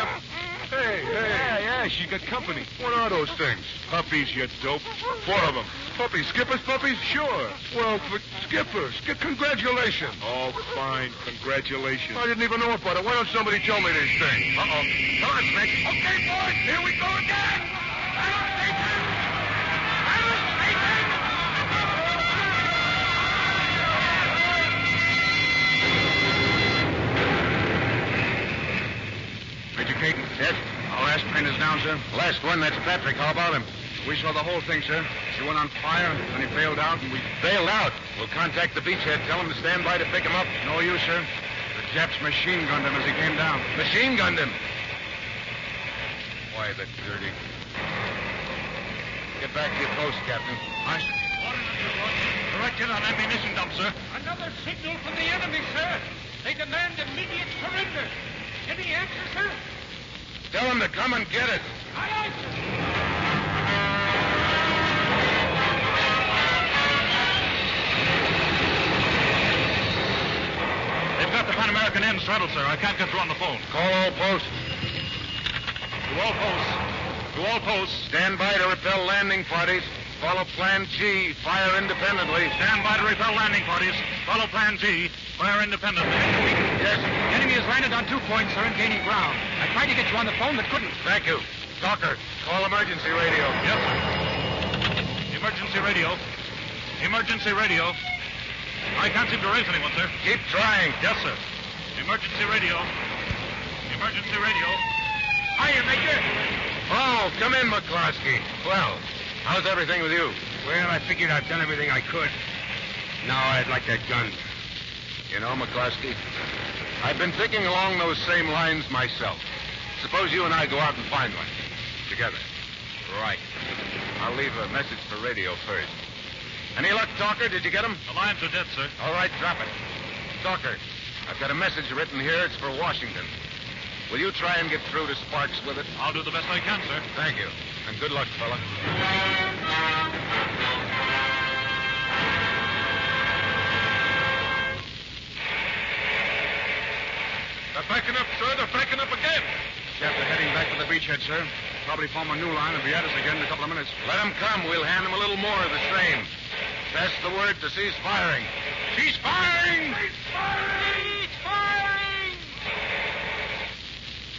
Hey. Yeah, she got company. What are those things? Puppies, you dope. 4 of them. Puppies? Skipper's puppies? Sure. Well, but Skipper, congratulations. Oh, fine. Congratulations. I didn't even know about it. Why don't somebody tell me these things? Uh-oh. Come on, Smick. Okay, boys, here we go again. Major Caton. Yes? Our last plane is down, sir. Last one, that's Patrick. How about him? We saw the whole thing, sir. She went on fire, and he bailed out, and we... Bailed out? We'll contact the beachhead. Tell him to stand by to pick him up. No use, sir. The Japs machine gunned him as he came down. Machine gunned him? Why, the dirty... Get back to your post, Captain. Aye, sir. Directed on ammunition dump, sir. Another signal from the enemy, sir. They demand immediate surrender. Any answer, sir? Tell them to come and get it. Aye, aye, sir. They've got the Pan American ends straddled, sir. I can't get through on the phone. Call all posts. To all posts. To all posts. Stand by to repel landing parties. Follow Plan G. Fire independently. Stand by to repel landing parties. Follow Plan G. Fire independently. Yes. The enemy has landed on 2 points, sir, and gaining ground. I tried to get you on the phone, but couldn't. Thank you. Docker, call emergency radio. Yes, sir. Emergency radio. Emergency radio. I can't seem to raise anyone, sir. Keep trying. Yes, sir. Emergency radio. Emergency radio. Hiya, Major. Oh, come in, McCloskey. Well, how's everything with you? Well, I figured I've done everything I could. Now I'd like that gun. You know, McCloskey, I've been thinking along those same lines myself. Suppose you and I go out and find one. Together. Right. I'll leave a message for radio first. Any luck, Talker? Did you get him? The lines are dead, sir. All right, drop it. Talker, I've got a message written here. It's for Washington. Will you try and get through to Sparks with it? I'll do the best I can, sir. Thank you. And good luck, fella. They're backing up, sir. They're backing up again. Yep, they're heading back to the beachhead, sir. Probably form a new line and be at us again in a couple of minutes. Let them come. We'll hand them a little more of the same. Pass the word to cease firing. Cease firing! Cease firing! Cease firing!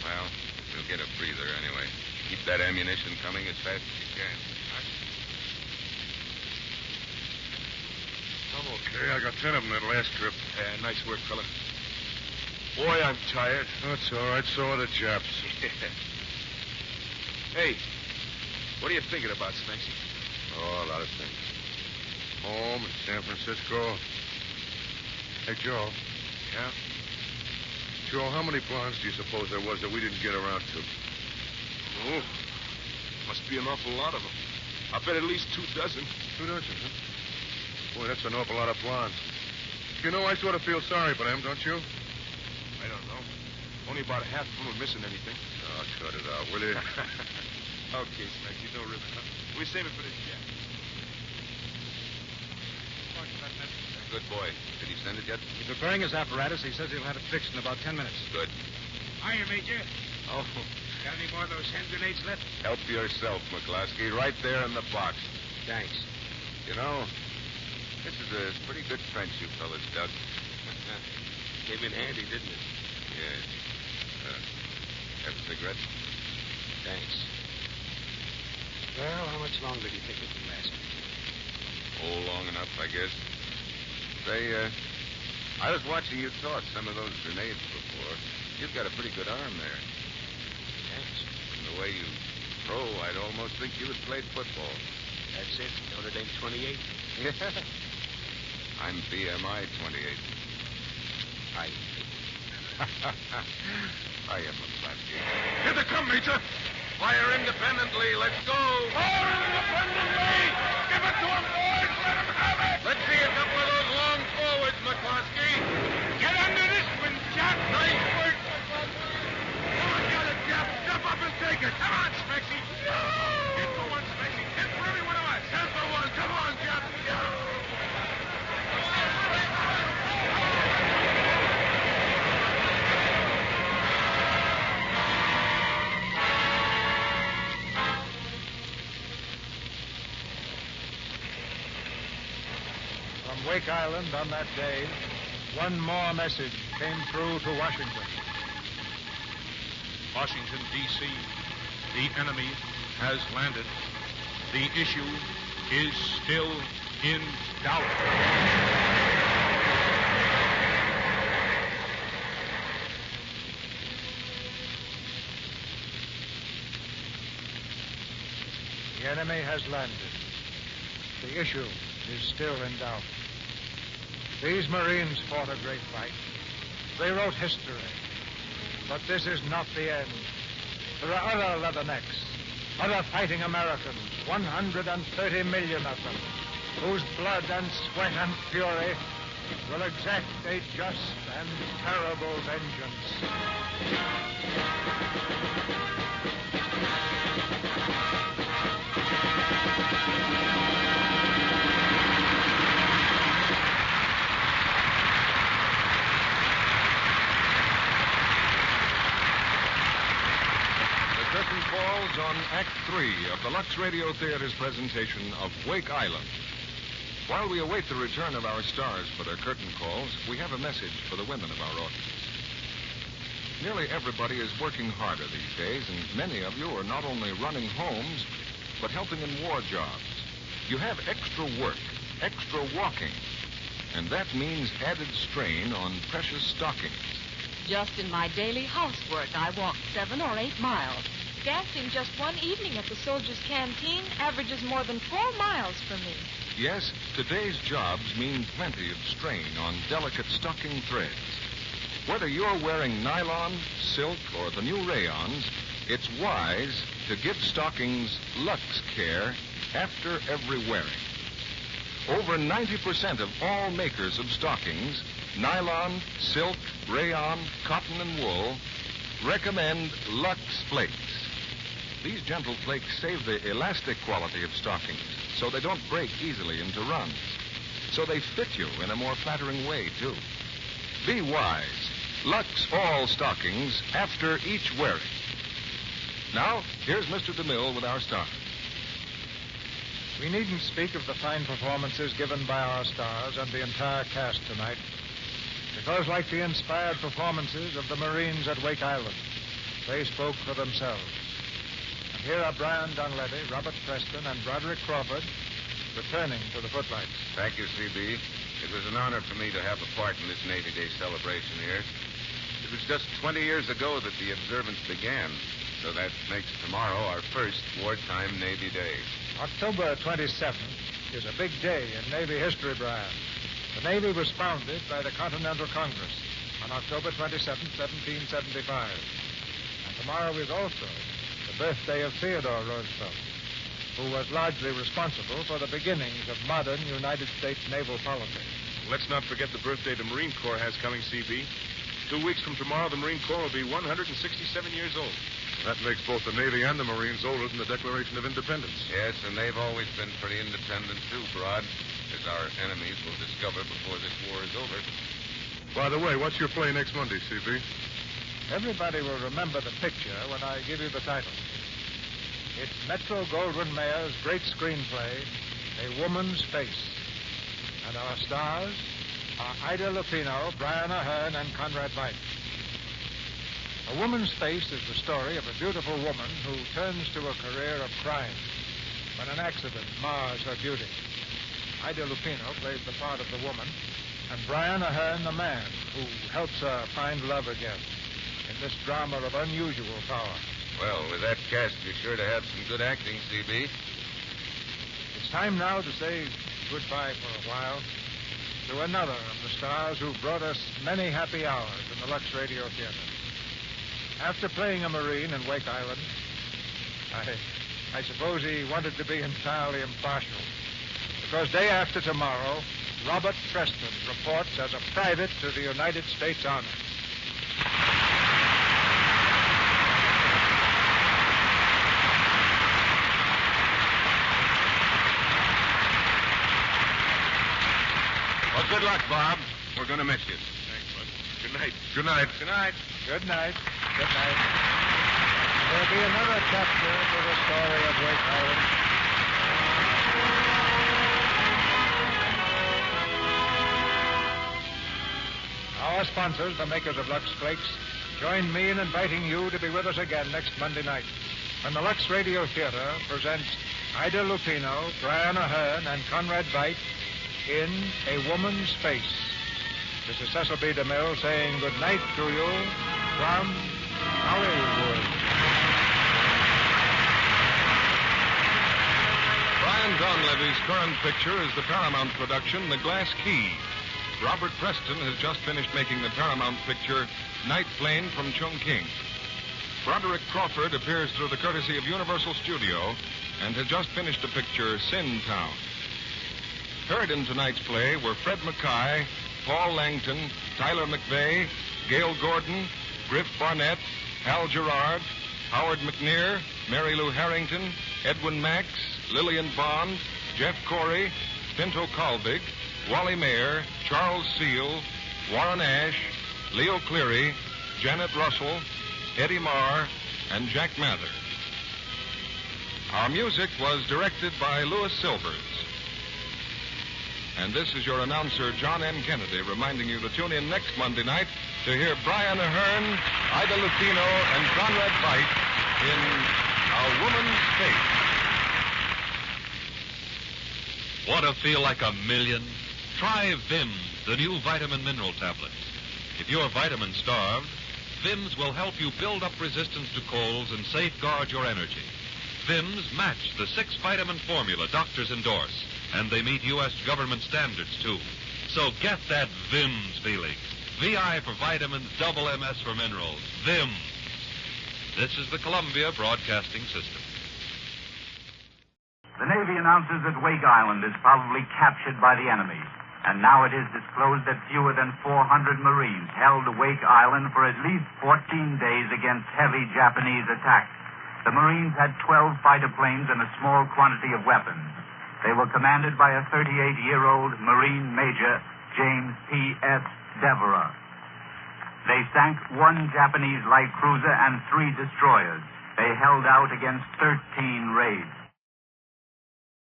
Well, we'll get a breather anyway. Keep that ammunition coming as fast as you can. I'm okay. I got 10 of them that last trip. Yeah, nice work, fella. Boy, I'm tired. That's all right. So are the Japs. Hey, what are you thinking about, Spency? Oh, a lot of things. Home in San Francisco. Hey, Joe. Yeah? Joe, how many blondes do you suppose there was that we didn't get around to? Oh, must be an awful lot of them. I bet at least 2 dozen. 2 dozen, huh? Boy, that's an awful lot of blondes. You know, I sort of feel sorry for them, don't you? I don't know. Only about half of them are missing anything. Oh, cut it out, will you? Okay, Spency, no ribbon, huh? We save it for the jet. Good boy. Did he send it yet? He's repairing his apparatus. He says he'll have it fixed in about 10 minutes. Good. Hiya, Major. Oh, Got any more of those hand grenades left? help yourself, McCloskey. Right there in the box. Thanks. You know, this is a pretty good trench you fellas dug. Came in handy, didn't it? Yes. Have a cigarette? Thanks. Well, how much longer do you think it can last? Oh, long enough, I guess. Say, I was watching you toss some of those grenades before. You've got a pretty good arm there. Thanks. From the way you throw, I'd almost think you had played football. That's it. Notre Dame 28. Yeah. I'm BMI 28. Hi. I am McCloskey. Here they come, Major. Fire independently. Let's go. Fire independently! Give it to them, boys. Let them have it. Let's see a couple of those long forwards, McCloskey. Get under this one, Jack. Nice work, McCloskey. Come on, get it, Jap. Step up and take it. Come on, Spexy. Hit for one, Spexy. Hit for every one of us. Hit for one. Come on, Jap. From Wake Island on that day, one more message came through to Washington. Washington, D.C., the enemy has landed. The issue is still in doubt. The enemy has landed. The issue is still in doubt. These Marines fought a great fight. They wrote history. But this is not the end. There are other leathernecks, other fighting Americans, 130 million of them. whose blood and sweat and fury will exact a just and terrible vengeance. The curtain falls on Act 3 of the Lux Radio Theater's presentation of Wake Island. While we await the return of our stars for their curtain calls, we have a message for the women of our audience. Nearly everybody is working harder these days, and many of you are not only running homes, but helping in war jobs. You have extra work, extra walking, and that means added strain on precious stockings. Just in my daily housework, I walk 7 or 8 miles. Dancing just one evening at the soldiers' canteen averages more than 4 miles for me. Yes, today's jobs mean plenty of strain on delicate stocking threads. Whether you're wearing nylon, silk, or the new rayons, it's wise to give stockings Lux care after every wearing. Over 90% of all makers of stockings, nylon, silk, rayon, cotton, and wool, recommend Lux flakes. These gentle flakes save the elastic quality of stockings, so they don't break easily into runs. So they fit you in a more flattering way, too. Be wise. Lux all stockings after each wearing. Now, here's Mr. DeMille with our stars. We needn't speak of the fine performances given by our stars and the entire cast tonight, because like the inspired performances of the Marines at Wake Island, they spoke for themselves. And here are Brian Dunleavy, Robert Preston, and Broderick Crawford returning to the footlights. Thank you, C.B. It was an honor for me to have a part in this Navy Day celebration here. It was just 20 years ago that the observance began, so that makes tomorrow our first wartime Navy Day. October 27th is a big day in Navy history, Brian. The Navy was founded by the Continental Congress on October 27th, 1775. And tomorrow is also the birthday of Theodore Roosevelt, who was largely responsible for the beginnings of modern United States naval policy. Let's not forget the birthday the Marine Corps has coming, C.B. 2 weeks from tomorrow, the Marine Corps will be 167 years old. That makes both the Navy and the Marines older than the Declaration of Independence. Yes, and they've always been pretty independent, too, Brod, as our enemies will discover before this war is over. By the way, what's your play next Monday, C.B.? Everybody will remember the picture when I give you the title. It's Metro-Goldwyn-Mayer's great screenplay, A Woman's Face. And our stars are Ida Lupino, Brian Ahern, and Conrad Veidt. A Woman's Face is the story of a beautiful woman who turns to a career of crime when an accident mars her beauty. Ida Lupino plays the part of the woman, and Brian Ahern the man who helps her find love again in this drama of unusual power. Well, with that cast, you're sure to have some good acting, C.B. It's time now to say goodbye for a while to another of the stars who brought us many happy hours in the Lux Radio Theater. After playing a Marine in Wake Island, I suppose he wanted to be entirely impartial, because day after tomorrow, Robert Preston reports as a private to the United States Army. Well, good luck, Bob. We're going to miss you. Thanks, Bud. Good night. Good night. Good night. Good night. Good night. There'll be another chapter to the story of Wake Island. Our sponsors, the makers of Lux Flakes, join me in inviting you to be with us again next Monday night when the Lux Radio Theater presents Ida Lupino, Brian Ahern, and Conrad Veidt in A Woman's Face. This is Cecil B. DeMille saying good night to you from Hollywood. Brian Donlevy's current picture is the Paramount production, The Glass Key. Robert Preston has just finished making the Paramount picture, Night Plane from Chongqing. Broderick Crawford appears through the courtesy of Universal Studio and has just finished the picture, Sin Town. Heard in tonight's play were Fred Mackay, Paul Langton, Tyler McVeigh, Gail Gordon, Griff Barnett, Hal Gerard, Howard McNear, Mary Lou Harrington, Edwin Max, Lillian Bond, Jeff Corey, Pinto Colvig, Wally Mayer, Charles Seal, Warren Ash, Leo Cleary, Janet Russell, Eddie Marr, and Jack Mather. Our music was directed by Louis Silvers. And this is your announcer, John M. Kennedy, reminding you to tune in next Monday night to hear Brian Ahern, Ida Lupino, and Conrad Veidt in A Woman's Fate. Want to feel like a million? Try Vims, the new vitamin mineral tablets. If you're vitamin starved, Vims will help you build up resistance to colds and safeguard your energy. Vims match the 6-vitamin formula doctors endorse, and they meet U.S. government standards, too. So get that Vims feeling. VI for vitamins, double MS for minerals. Vims. This is the Columbia Broadcasting System. The Navy announces that Wake Island is probably captured by the enemy. And now it is disclosed that fewer than 400 Marines held Wake Island for at least 14 days against heavy Japanese attacks. The Marines had 12 fighter planes and a small quantity of weapons. They were commanded by a 38-year-old Marine Major, James P.S. Devereux. They sank 1 Japanese light cruiser and 3 destroyers. They held out against 13 raids.